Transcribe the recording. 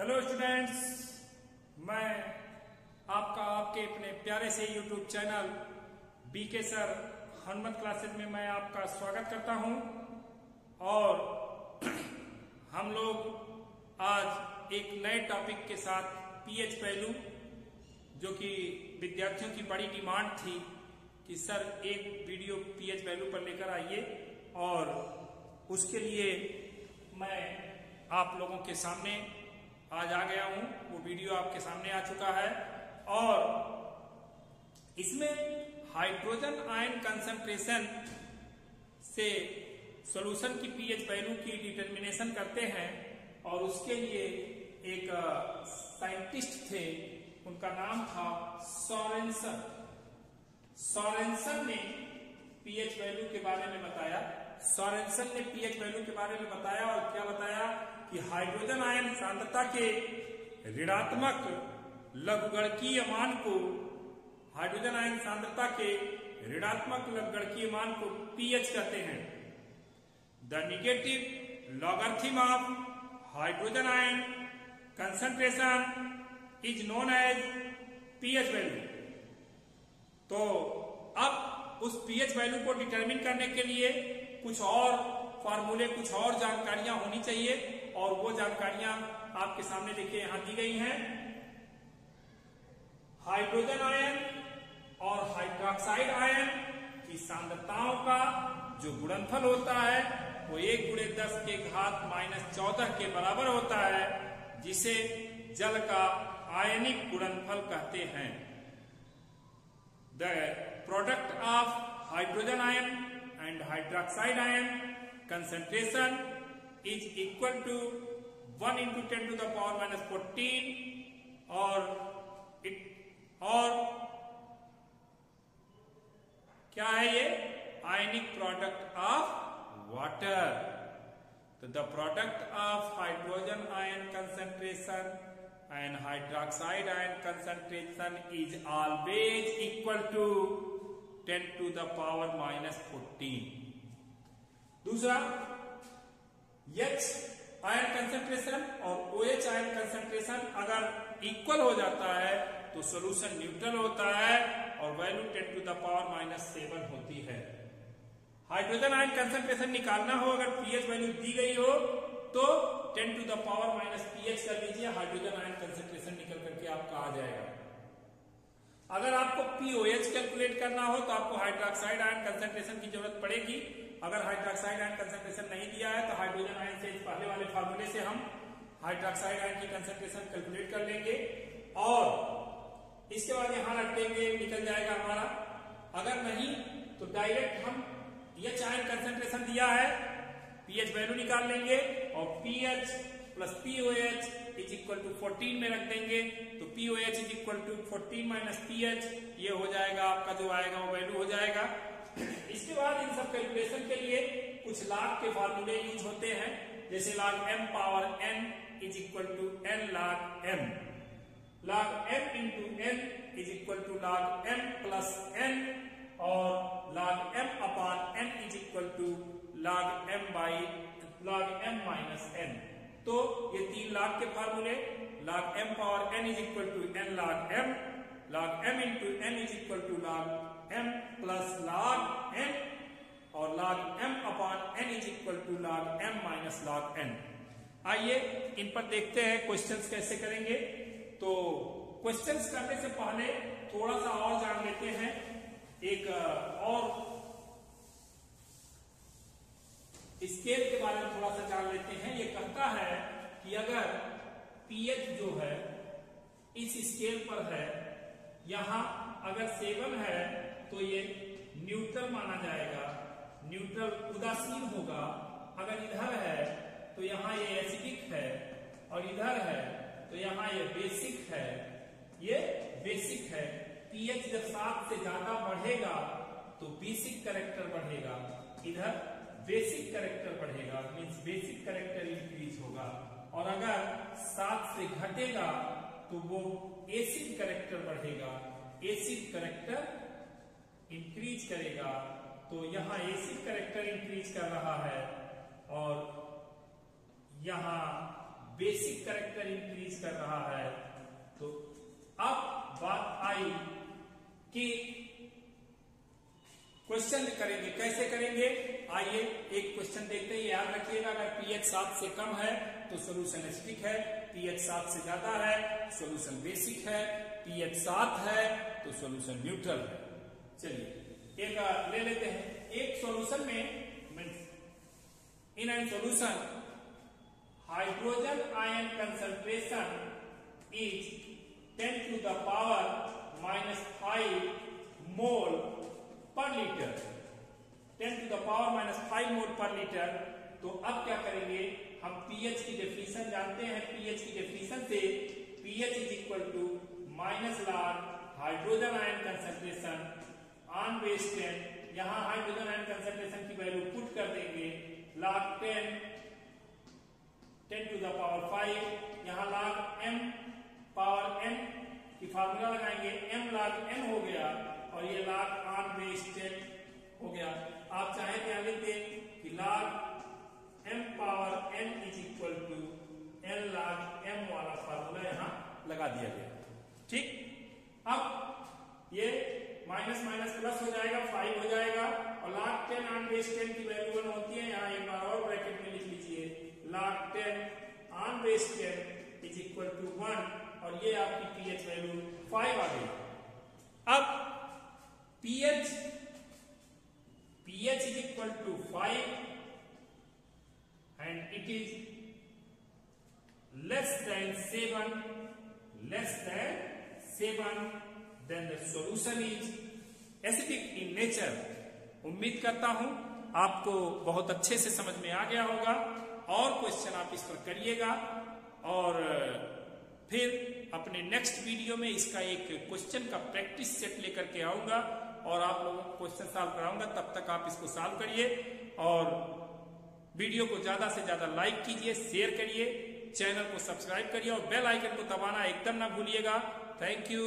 Hello students, मैं आपके अपने प्यारे से YouTube channel BK sir Hanumat classes में मैं आपका स्वागत करता हूं। और हम लोग आज एक नए टॉपिक के साथ पीएच वैल्यू, जो कि विद्यार्थियों की बड़ी डिमांड थी कि सर एक वीडियो पीएच वैल्यू पर लेकर आइए, और उसके लिए मैं आप लोगों के सामने आज आ गया हूं। वो वीडियो आपके सामने आ चुका है और इसमें हाइड्रोजन आयन कंसंट्रेशन से सॉल्यूशन की पीएच वैल्यू की डिटर्मिनेशन करते हैं। और उसके लिए एक साइंटिस्ट थे, उनका नाम था सोरेनसन। सोरेनसन ने पीएच वैल्यू के बारे में बताया। सोरेनसन ने पीएच वैल्यू के बारे में बताया और क्या बताया कि हाइड्रोजन आयन सांद्रता के ऋणात्मक लघुगणकीय मान को, हाइड्रोजन आयन सांद्रता के ऋणात्मक लघुगणकीय मान को पीएच कहते हैं। The negative logarithm of hydrogen ion concentration is known as pH value. तो अब उस पीएच वैल्यू को डिटरमिन करने के लिए कुछ और फार्मूले, कुछ और जानकारियां होनी चाहिए, और वो जानकारियां आपके सामने देखिए यहां दी गई हैं। हाइड्रोजन आयन और हाइड्रोक्साइड आयन की सांद्रताओं का जो गुणनफल होता है वो 1×10⁻⁻14 के बराबर होता है, जिसे जल का आयनिक गुणनफल कहते हैं। The product of hydrogen ion and hydroxide ion concentration is equal to 1 × 10⁻⁻14 और क्या है ये? Ionic product of water. तो the product of hydrogen ion concentration and hydroxide ion concentration is always equal to 10⁻⁻14। दूसरा, H आयन कंसंट्रेशन और OH ion concentration अगर equal हो जाता है तो सॉल्यूशन न्यूट्रल होता है और वैल्यू 10⁻⁻7 होती है। हाइड्रोजन आयन कंसंट्रेशन निकालना हो, अगर पीएच वैल्यू दी गई हो तो 10⁻⁻पीएच कर लीजिए, हाइड्रोजन आयन कंसंट्रेशन निकल करके आपका आ जाएगा। अगर आपको पीओएच कैलकुलेट करना हो तो आपको हाइड्रोक्साइड आयन कंसंट्रेशन की जरूरत पड़ेगी। अगर हाइड्रोक्साइड आयन कंसंट्रेशन नहीं दिया है तो हाइड्रोजन आयन से पहले वाले फार्मूले से हम हाइड्रोक्साइड आयन की कंसंट्रेशन कैलकुलेट कर लेंगे और इसके बाद यहां रख देंगे, निकल जाएगा हमारा। अगर नहीं तो डायरेक्ट हम एच आयन कंसंट्रेशन दिया है, पीएच वैल्यू निकाल लेंगे और pH plus pOH is equal to 14 में रख देंगे। तो pOH is equal to 14 minus pH, ये हो जाएगा आपका, जो आएगा वो वैल्यू हो जाएगा। इसके बाद इन सब कैलकुलेशन के लिए कुछ log के फार्मूले यूज होते हैं, जैसे log m power n is equal to n log m, log m into n is equal to log m plus n, और log m upon n is equal to log m minus n। तो ये 3 log के फार्मूले, log m power n is equal to n log m into n is equal to log m plus log n, और log m upon n is equal to log m minus log n। आइए इन पर देखते हैं questions कैसे करेंगे। तो questions करने से पहले थोड़ा सा और जान लेते हैं, एक और स्केल के बारे में थोड़ा सा जान लेते हैं। ये कहता है कि अगर पीएच जो है इस स्केल पर है, यहां अगर 7 है तो ये न्यूट्रल माना जाएगा, न्यूट्रल उदासीन होगा। अगर इधर है तो यहां ये एसिडिक है, और इधर है तो यहां ये बेसिक है, ये बेसिक है। पीएच जब 7 से ज्यादा बढ़ेगा तो बेसिक कैरेक्टर बढ़ेगा, इधर बेसिक कैरेक्टर बढ़ेगा, मींस बेसिक कैरेक्टर इंक्रीज होगा। और अगर 7 से घटेगा तो वो एसिड कैरेक्टर बढ़ेगा, एसिड कैरेक्टर इंक्रीज करेगा। तो यहां एसिड कैरेक्टर इंक्रीज कर रहा है और यहां बेसिक कैरेक्टर इंक्रीज कर रहा है। तो अब बात आई कि क्वेश्चन करेंगे, कैसे करेंगे? आइए एक क्वेश्चन देखते हैं। याद रखिएगा, अगर pH 7 से कम है तो सॉल्यूशन एसिडिक है, pH 7 से ज्यादा है सॉल्यूशन बेसिक है, pH 7 है तो सॉल्यूशन न्यूट्रल है। चलिए एक ले लेते हैं। एक सॉल्यूशन में in an solution hydrogen ion concentration is 10 to the power -5 मोल पर लीटर, 10 to the power -5 मोल पर लीटर। तो अब क्या करेंगे, हम pH की डेफिनेशन जानते हैं। pH की डेफिनेशन से pH is equal to minus log hydrogen ion concentration on base 10। यहां हाइड्रोजन आयन कंसंट्रेशन की वैल्यू पुट कर देंगे, log 10 to the power 5। यहां log m पावर n की फार्मूला लगाएंगे, m log n हो गया और ये log ऑन बेस 10 हो गया। आप चाहे क्या लिख दें कि log m power n is equal to n log m वाला फार्मूला यहां लगा दिया गया। ठीक, अब ये माइनस माइनस प्लस हो जाएगा, 5 हो जाएगा और log 10 ऑन बेस 10 की वैल्यू 1 होती है। यहां एक बार और ब्रैकेट में लिख लीजिए, log 10 on base 10 is equal to 1 और ये आपकी pH वैल्यू 5 आ गई। अब pH is equal to 5 and it is less than 7, then the solution is acidic in nature. उम्मीद करता हूं आपको बहुत अच्छे से समझ में आ गया होगा और क्वेश्चन आप इस पर करिएगा और फिर अपने नेक्स्ट वीडियो में इसका एक क्वेश्चन का प्रैक्टिस सेट लेकर के आऊंगा और आप लोगों को क्वेश्चन सॉल्व कराऊंगा। तब तक आप इसको सॉल्व करिए और वीडियो को ज्यादा से ज्यादा लाइक कीजिए, शेयर करिए, चैनल को सब्सक्राइब करिए और बेल आइकन को दबाना एकदम ना भूलिएगा। Thank you.